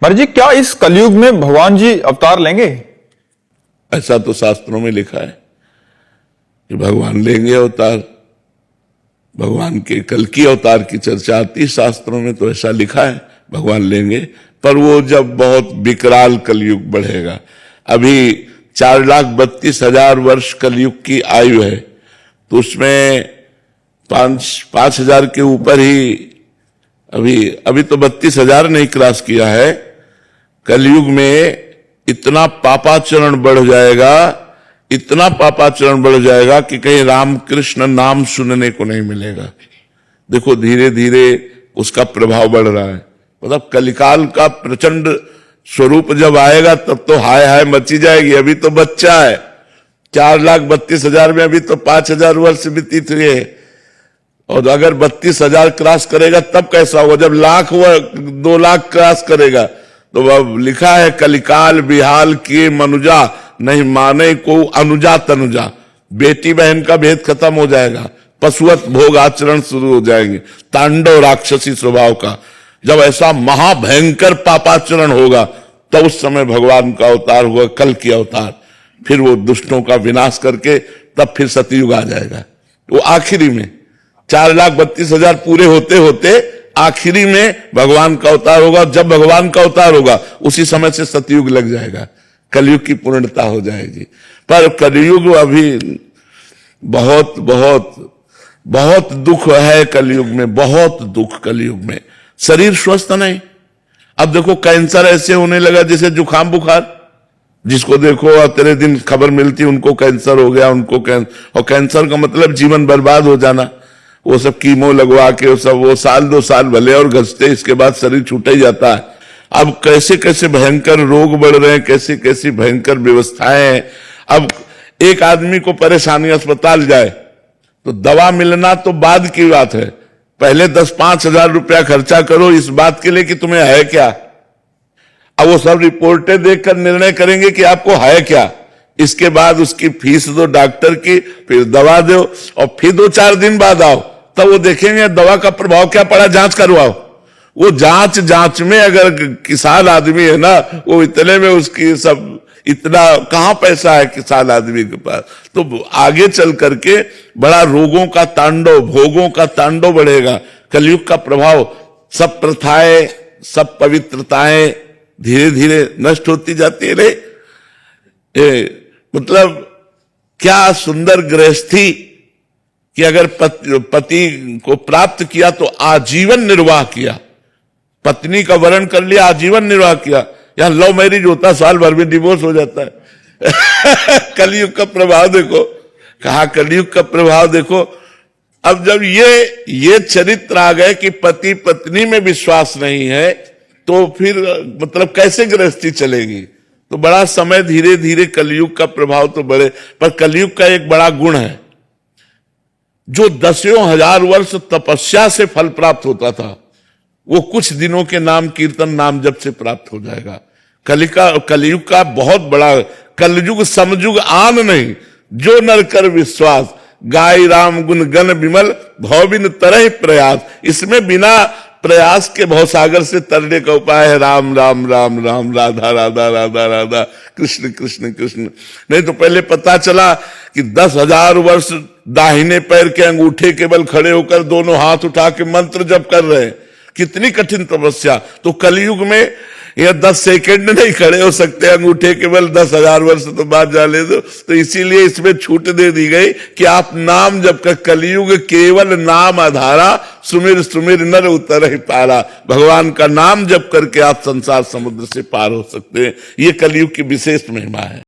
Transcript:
महाराज जी, क्या इस कलयुग में भगवान जी अवतार लेंगे? ऐसा तो शास्त्रों में लिखा है कि भगवान लेंगे अवतार। भगवान के कल की अवतार की चर्चा आती है शास्त्रों में, तो ऐसा लिखा है भगवान लेंगे। पर वो जब बहुत विकराल कलयुग बढ़ेगा। अभी 4,32,000 वर्ष कलयुग की आयु है, तो उसमें 5,000 के ऊपर ही अभी तो 32,000 नहीं क्रॉस किया है। कलयुग में इतना पापाचरण बढ़ जाएगा, इतना पापाचरण बढ़ जाएगा कि कहीं राम कृष्ण नाम सुनने को नहीं मिलेगा। देखो धीरे धीरे उसका प्रभाव बढ़ रहा है। मतलब कलिकाल का प्रचंड स्वरूप जब आएगा तब तो हाय हाय मची जाएगी। अभी तो बच्चा है, 4,32,000 में अभी तो 5,000 वर्ष व्यतीत हुए, और अगर 32,000 क्रॉस करेगा तब कैसा होगा? जब लाख हुआ 2 लाख क्रॉस करेगा तो अब लिखा है कलिकाल बिहाल किए मनुजा, नहीं माने को अनुजा तनुजा। बेटी बहन का भेद खत्म हो जाएगा, पशुवत भोग आचरण शुरू हो जाएंगे, तांडव राक्षसी स्वभाव का। जब ऐसा महाभयंकर पापाचरण होगा तब उस समय भगवान का अवतार हुआ, कल की अवतार। फिर वो दुष्टों का विनाश करके तब फिर सतयुग आ जाएगा। वो आखिरी में 4,32,000 पूरे होते होते आखिरी में भगवान का अवतार होगा। जब भगवान का अवतार होगा उसी समय से सतयुग लग जाएगा, कलयुग की पूर्णता हो जाएगी। पर कलयुग अभी बहुत बहुत बहुत दुख है कलयुग में, बहुत दुख कलयुग में। शरीर स्वस्थ नहीं। अब देखो कैंसर ऐसे होने लगा जैसे जुकाम बुखार। जिसको देखो तेरे दिन खबर मिलती उनको कैंसर हो गया, उनको और कैंसर का मतलब जीवन बर्बाद हो जाना। वो सब कीमो लगवा के वो सब, वो साल 2 साल भले और घसते, इसके बाद शरीर छूट ही जाता है। अब कैसे कैसे भयंकर रोग बढ़ रहे हैं, कैसी कैसी भयंकर व्यवस्थाएं हैं। अब एक आदमी को परेशानी, अस्पताल जाए तो दवा मिलना तो बाद की बात है, पहले 10-5 हजार रुपया खर्चा करो इस बात के लिए कि तुम्हें है क्या। अब वो सब रिपोर्टें देखकर निर्णय करेंगे कि आपको है क्या। इसके बाद उसकी फीस दो डॉक्टर की, फिर दवा दो, और फिर 2-4 दिन बाद आओ, तब वो देखेंगे दवा का प्रभाव क्या पड़ा, जांच करवाओ। वो जांच में अगर किसान आदमी है ना, वो इतने में उसकी सब, इतना कहां पैसा है किसान आदमी के पास। तो आगे चल करके बड़ा रोगों का तांडव, भोगों का तांडव बढ़ेगा। कलयुग का प्रभाव, सब प्रथाएं, सब पवित्रताएं धीरे धीरे नष्ट होती जाती है। मतलब क्या सुंदर गृहस्थी कि अगर पति को प्राप्त किया तो आजीवन निर्वाह किया, पत्नी का वरण कर लिया, आजीवन निर्वाह किया। यहां लव मैरिज होता साल भर में डिवोर्स हो जाता है। कलयुग का प्रभाव देखो, कहा कलयुग का प्रभाव देखो। अब जब ये चरित्र आ गए कि पति पत्नी में विश्वास नहीं है, तो फिर मतलब कैसे गृहस्थी चलेगी? तो बड़ा समय धीरे धीरे कलयुग का प्रभाव तो बढ़े। पर कलयुग का एक बड़ा गुण है, जो 10,000 वर्ष तपस्या से फल प्राप्त होता था, वो कुछ दिनों के नाम कीर्तन नाम जप से प्राप्त हो जाएगा। कलयुग का बहुत बड़ा, कलयुग समयुग आन नहीं, जो नर कर विश्वास, गाय राम गुण गण विमल, भव बिन तरह प्रयास। इसमें बिना प्रयास के भवसागर से तरने का उपाय है राम राम राम राम, राधा राधा राधा राधा, कृष्ण कृष्ण कृष्ण। नहीं तो पहले पता चला कि 10,000 वर्ष दाहिने पैर के अंगूठे केवल खड़े होकर दोनों हाथ उठा के मंत्र जप कर रहे हैं, कितनी कठिन तपस्या। तो कलयुग में यह 10 सेकंड नहीं खड़े हो सकते अंगूठे केवल, 10,000 वर्ष तो बाद जाने दो। तो इसीलिए इसमें छूट दे दी गई कि आप नाम जब कर, कलयुग केवल नाम आधारा, सुमिर सुमिर नर उतर ही पारा। भगवान का नाम जप करके आप संसार समुद्र से पार हो सकते हैं। ये कलयुग की विशेष महिमा है।